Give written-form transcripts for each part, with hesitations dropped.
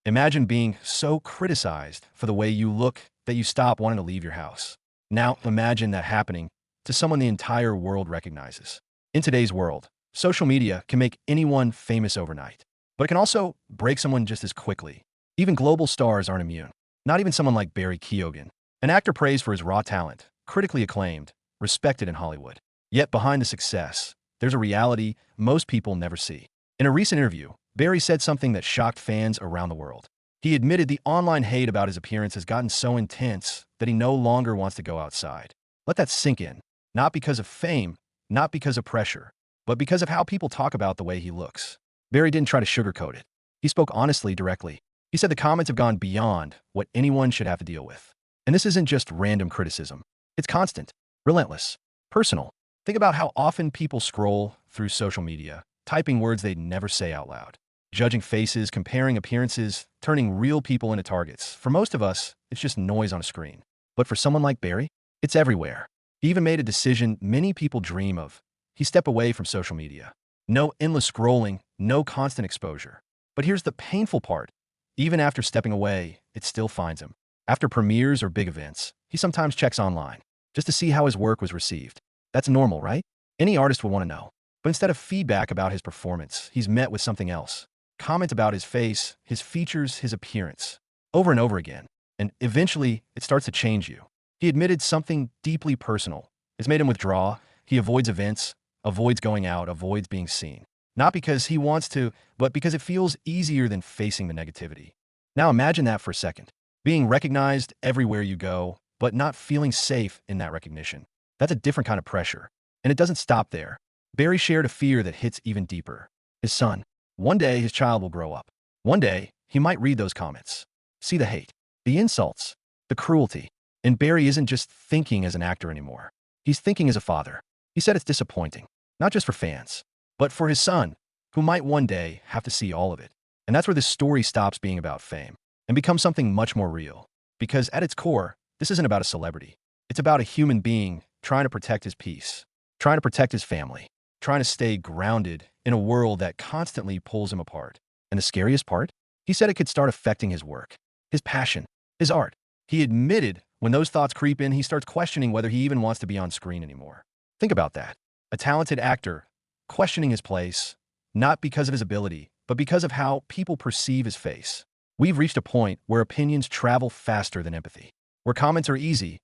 Imagine being so criticized for the way you look that you stop wanting to leave your house. Now, imagine that happening to someone the entire world recognizes. In today's world, social media can make anyone famous overnight, but it can also break someone just as quickly. Even global stars aren't immune. Not even someone like Barry Keoghan, an actor praised for his raw talent, critically acclaimed, respected in Hollywood. Yet behind the success, there's a reality most people never see. In a recent interview, Barry said something that shocked fans around the world. He admitted the online hate about his appearance has gotten so intense that he no longer wants to go outside. Let that sink in. Not because of fame, not because of pressure, but because of how people talk about the way he looks. Barry didn't try to sugarcoat it. He spoke honestly, directly. He said the comments have gone beyond what anyone should have to deal with. And this isn't just random criticism. It's constant, relentless, personal. Think about how often people scroll through social media, typing words they'd never say out loud, judging faces, comparing appearances, turning real people into targets. For most of us, it's just noise on a screen. But for someone like Barry, it's everywhere. He even made a decision many people dream of. He stepped away from social media. No endless scrolling, no constant exposure. But here's the painful part. Even after stepping away, it still finds him. After premieres or big events, he sometimes checks online, just to see how his work was received. That's normal, right? Any artist would want to know. But instead of feedback about his performance, he's met with something else. Comments about his face, his features, his appearance, over and over again. And eventually, it starts to change you. He admitted something deeply personal. It's made him withdraw. He avoids events, avoids going out, avoids being seen. Not because he wants to, but because it feels easier than facing the negativity. Now imagine that for a second. Being recognized everywhere you go, but not feeling safe in that recognition. That's a different kind of pressure. And it doesn't stop there. Barry shared a fear that hits even deeper. His son. One day, his child will grow up. One day, he might read those comments, see the hate, the insults, the cruelty. And Barry isn't just thinking as an actor anymore. He's thinking as a father. He said it's disappointing, not just for fans, but for his son, who might one day have to see all of it. And that's where this story stops being about fame and becomes something much more real. Because at its core, this isn't about a celebrity. It's about a human being trying to protect his peace, trying to protect his family, trying to stay grounded in a world that constantly pulls him apart. And the scariest part? He said it could start affecting his work, his passion, his art. He admitted when those thoughts creep in, he starts questioning whether he even wants to be on screen anymore. Think about that. A talented actor questioning his place, not because of his ability, but because of how people perceive his face. We've reached a point where opinions travel faster than empathy, where comments are easy,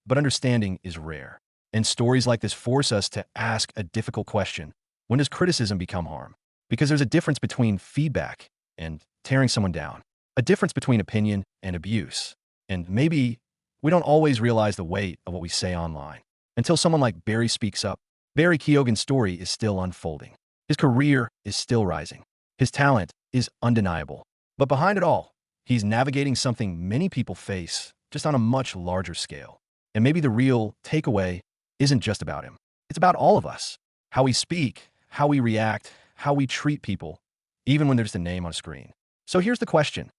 but understanding is rare. And stories like this force us to ask a difficult question. When does criticism become harm? Because there's a difference between feedback and tearing someone down, a difference between opinion and abuse. And maybe we don't always realize the weight of what we say online until someone like Barry speaks up. Barry Keoghan's story is still unfolding. His career is still rising. His talent is undeniable. But behind it all, he's navigating something many people face, just on a much larger scale. And maybe the real takeaway isn't just about him. It's about all of us. How we speak, how we react, how we treat people, even when there's a name on a screen. So here's the question.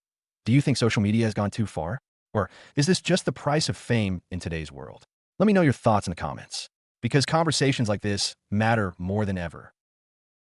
Do you think social media has gone too far? Or is this just the price of fame in today's world? Let me know your thoughts in the comments, because conversations like this matter more than ever.